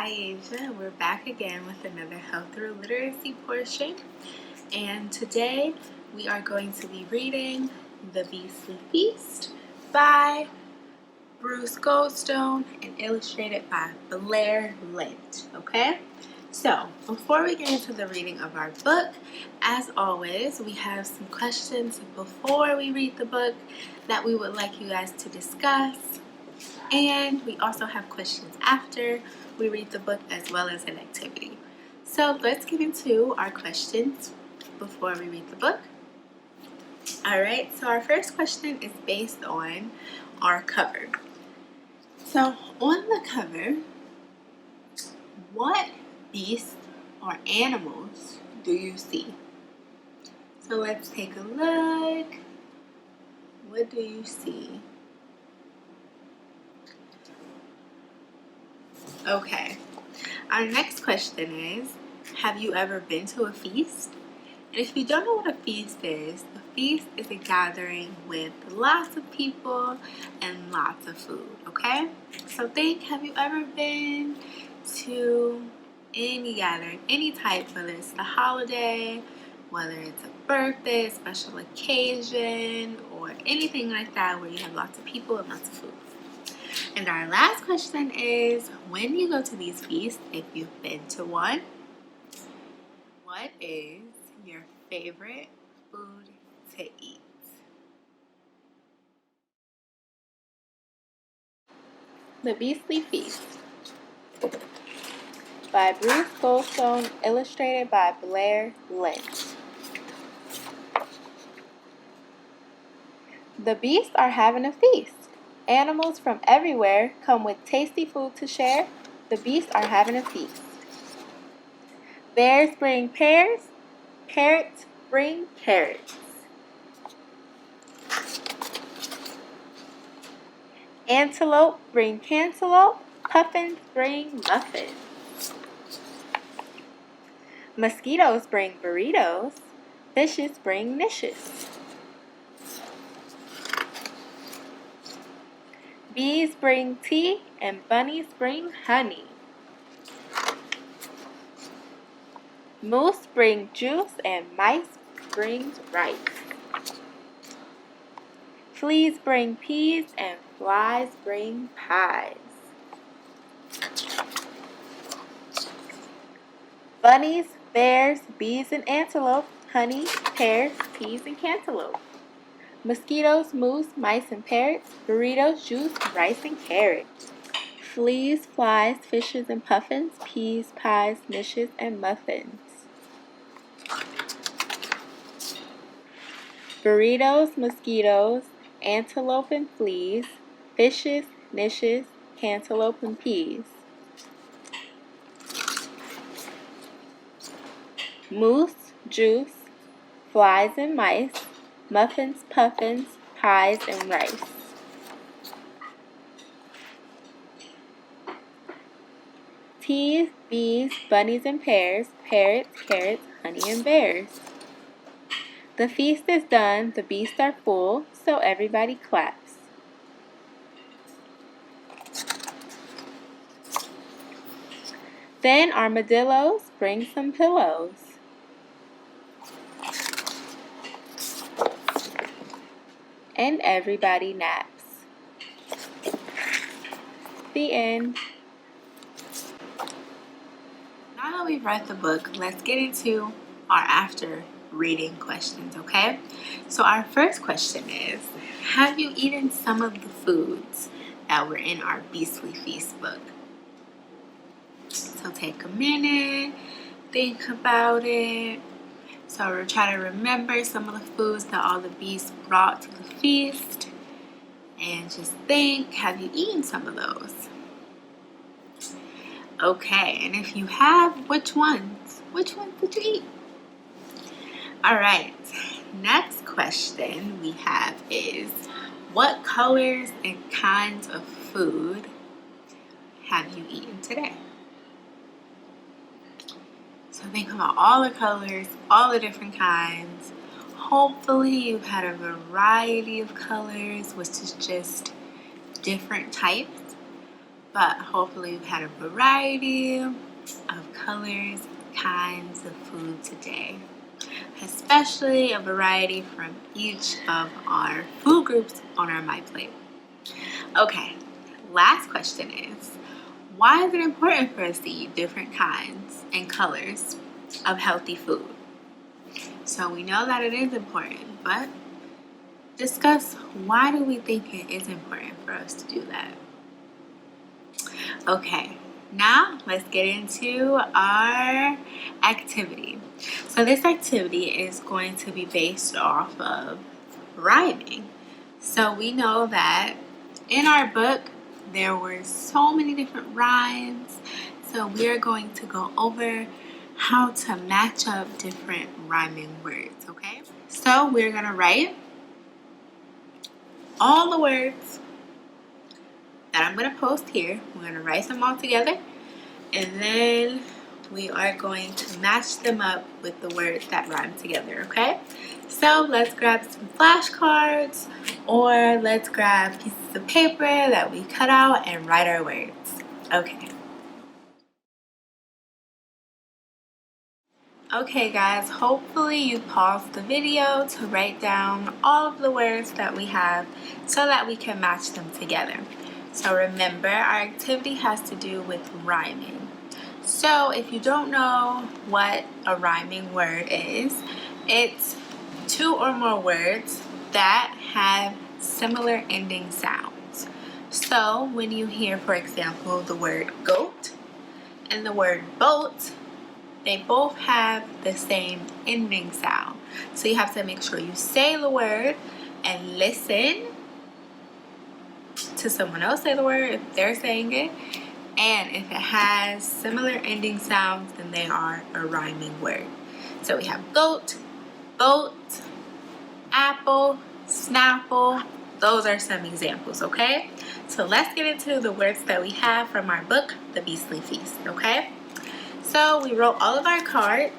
Hi Asia, we're back again with another health through literacy portion, and today we are going to be reading The Beastly Feast by Bruce Goldstone and illustrated by Blair Lint. Okay, so before we get into the reading of our book, as always, we have some questions before we read the book that we would like you guys to discuss, and we also have questions after we read the book as well as an activity. So let's get into our questions before we read the book. Alright, so our first question is based on our cover. So on the cover, what beasts or animals do you see? So let's take a look. What do you see? Okay, our next question is, have you ever been to a feast? And if you don't know what a feast is, a feast is a gathering with lots of people and lots of food, okay? So think, have you ever been to any gathering, any type, whether it's a holiday, whether it's a birthday, a special occasion, or anything like that where you have lots of people and lots of food? And our last question is, when you go to these feasts, if you've been to one, what is your favorite food to eat? The Beastly Feast by Bruce Goldstone, illustrated by Blair Lint. The beasts are having a feast. Animals from everywhere come with tasty food to share. The beasts are having a feast. Bears bring pears, parrots bring carrots. Antelope bring cantaloupe, puffins bring muffins. Mosquitoes bring burritos, fishes bring nishes. Bees bring tea, and bunnies bring honey. Moose bring juice, and mice bring rice. Fleas bring peas, and flies bring pies. Bunnies, bears, bees, and antelope, honey, pears, peas, and cantaloupe. Mosquitoes, moose, mice, and parrots, burritos, juice, rice, and carrots. Fleas, flies, fishes, and puffins, peas, pies, nishes, and muffins. Burritos, mosquitoes, antelope and fleas, fishes, nishes, cantaloupe, and peas. Moose, juice, flies and mice, muffins, puffins, pies, and rice. Teas, bees, bunnies and pears, parrots, carrots, honey, and bears. The feast is done, the beasts are full, so everybody claps. Then armadillos bring some pillows. And everybody naps. The end. Now that we've read the book, let's get into our after reading questions, okay? So our first question is, have you eaten some of the foods that were in our Beastly Feast book? So take a minute, think about it. So we're trying to remember some of the foods that all the beasts brought to the feast. And just think, have you eaten some of those? Okay, and if you have, which ones? Which ones did you eat? Alright, next question we have is, what colors and kinds of food have you eaten today? So think about all the colors, all the different kinds. Hopefully you've had a variety of colors, which is just different types. but hopefully we've had a variety of colors, kinds of food today, especially a variety from each of our food groups on our My Plate. Okay, last question is, why is it important for us to eat different kinds and colors of healthy food? So we know that it is important, but discuss why do we think it is important for us to do that? Okay, now let's get into our activity. So this activity is going to be based off of rhyming. So we know that in our book there were so many different rhymes. So we're going to go over how to match up different rhyming words, okay? So we're going to write all the words that I'm going to post here. We're going to write them all together, and then we are going to match them up with the words that rhyme together, okay? So let's grab some flashcards, or let's grab pieces of paper that we cut out and write our words. Okay. Okay guys, hopefully you paused the video to write down all of the words that we have so that we can match them together. So remember, our activity has to do with rhyming. So if you don't know what a rhyming word is, it's two or more words that have similar ending sounds. So when you hear, for example, the word goat and the word boat, they both have the same ending sound. So you have to make sure you say the word and listen to someone else say the word if they're saying it. And if it has similar ending sounds, then they are a rhyming word. So we have goat, boat, apple, snapple. Those are some examples, okay? So let's get into the words that we have from our book, The Beastly Feast, okay? So we wrote all of our cards.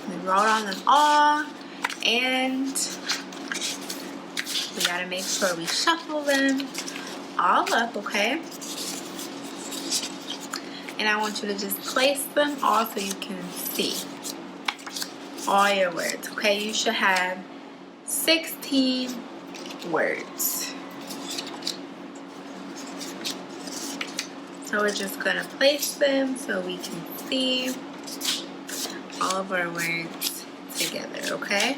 We wrote on them all, and we gotta make sure we shuffle them all up, okay? And I want you to just place them all so you can see all your words, okay? You should have 16 words. So we're just gonna place them so we can see all of our words together, okay?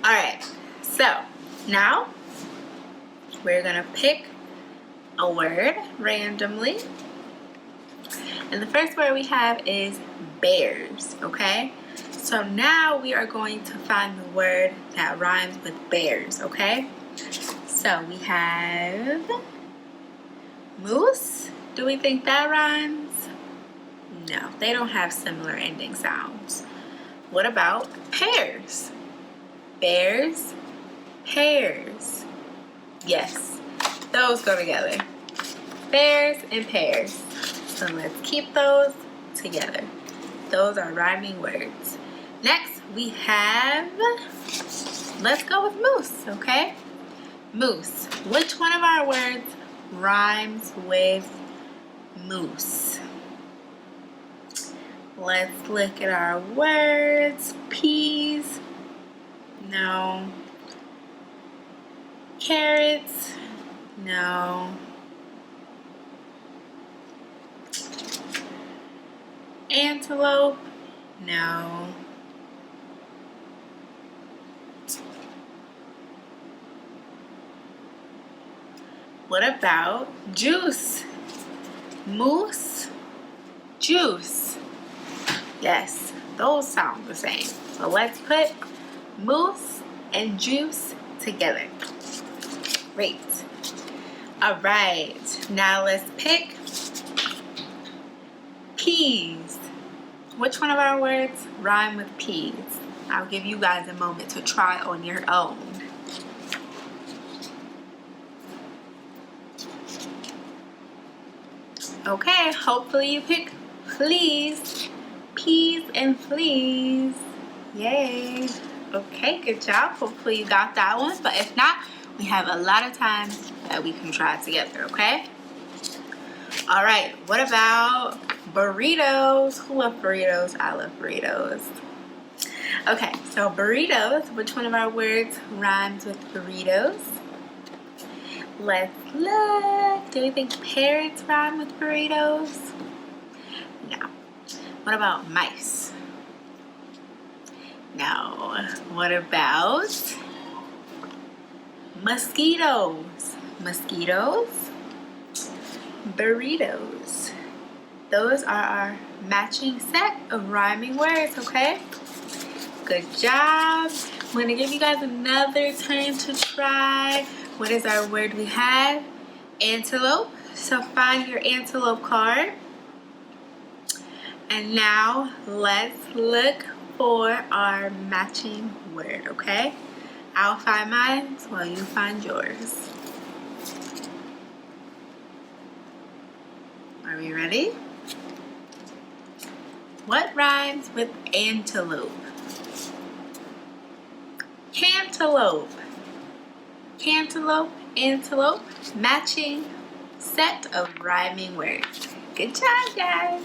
All right, so now we're gonna pick a word randomly. And the first word we have is bears, okay? So now we are going to find the word that rhymes with bears, okay? So we have moose. Do we think that rhymes? No, they don't have similar ending sounds. What about pears? Bears, pears. Yes, those go together. Bears and pears. So let's keep those together. Those are rhyming words. Next, we have, let's go with moose, okay? Moose. Which one of our words rhymes with moose? Let's look at our words. Peas. No. Carrots. No. Antelope. No. What about juice? Moose, juice. Yes, those sound the same. So let's put moose and juice together. Great. All right, now let's pick peas. Which one of our words rhyme with peas? I'll give you guys a moment to try on your own. Okay, hopefully you pick fleas. Peas and fleas. Yay. Okay, good job. Hopefully you got that one. But if not, we have a lot of times that we can try together, okay? All right, what about burritos? Who loves burritos? I love burritos. Okay, so burritos, which one of our words rhymes with burritos? Let's look. Do you think parrots rhyme with burritos? No. What about mice? No. What about mosquitoes? Mosquitoes? Burritos. Those are our matching set of rhyming words, okay? Good job. I'm going to give you guys another turn to try. What is our word we have? Antelope. So find your antelope card. And now let's look for our matching word, okay? I'll find mine while you find yours. Are we ready? What rhymes with antelope? Cantaloupe. Cantaloupe, antelope, matching set of rhyming words. Good job, guys.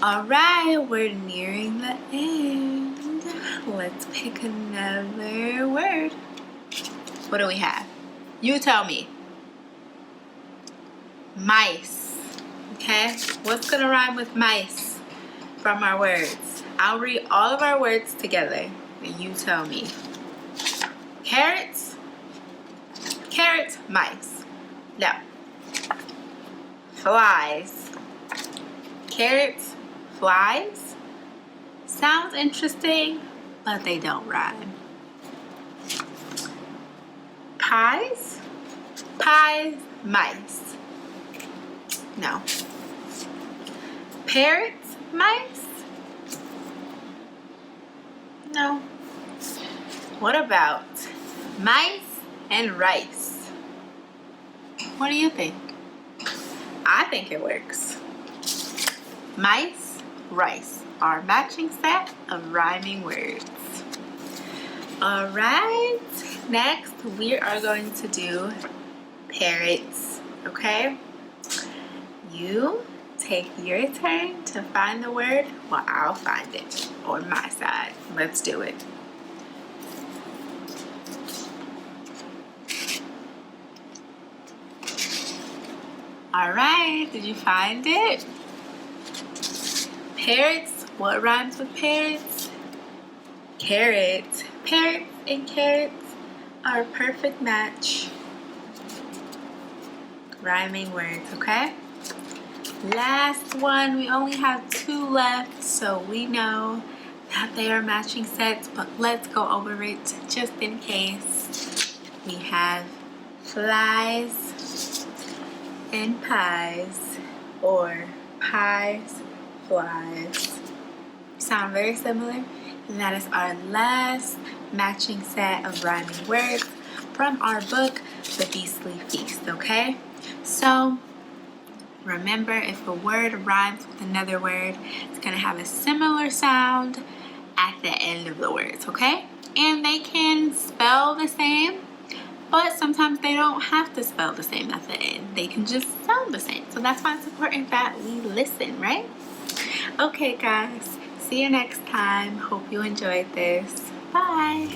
All right, we're nearing the end. Let's pick another word. What do we have? You tell me. Mice. Okay, what's gonna rhyme with mice from our words? I'll read all of our words together and you tell me. Carrots, carrots, mice. No. Flies. Carrots, flies. Sounds interesting, but they don't rhyme. Pies, pies, mice. No. Parrots, mice? No. What about mice and rice? What do you think? I think it works. Mice, rice, our matching set of rhyming words. All right, next we are going to do parrots, okay? You take your turn to find the word while I'll find it on my side. Let's do it. All right, did you find it? Parrots, what rhymes with parrots? Carrots. Parrots and carrots are a perfect match. Rhyming words, okay? Last one, we only have 2 left, so we know that they are matching sets, but let's go over it just in case. We have flies and pies, or pies, flies. Sound very similar? And that is our last matching set of rhyming words from our book, The Beastly Feast, okay? So remember, if a word rhymes with another word, it's going to have a similar sound at the end of the words, okay? And they can spell the same, but sometimes they don't have to spell the same at the end. They can just sound the same. So that's why it's important that we listen, right? Okay, guys. See you next time. Hope you enjoyed this. Bye.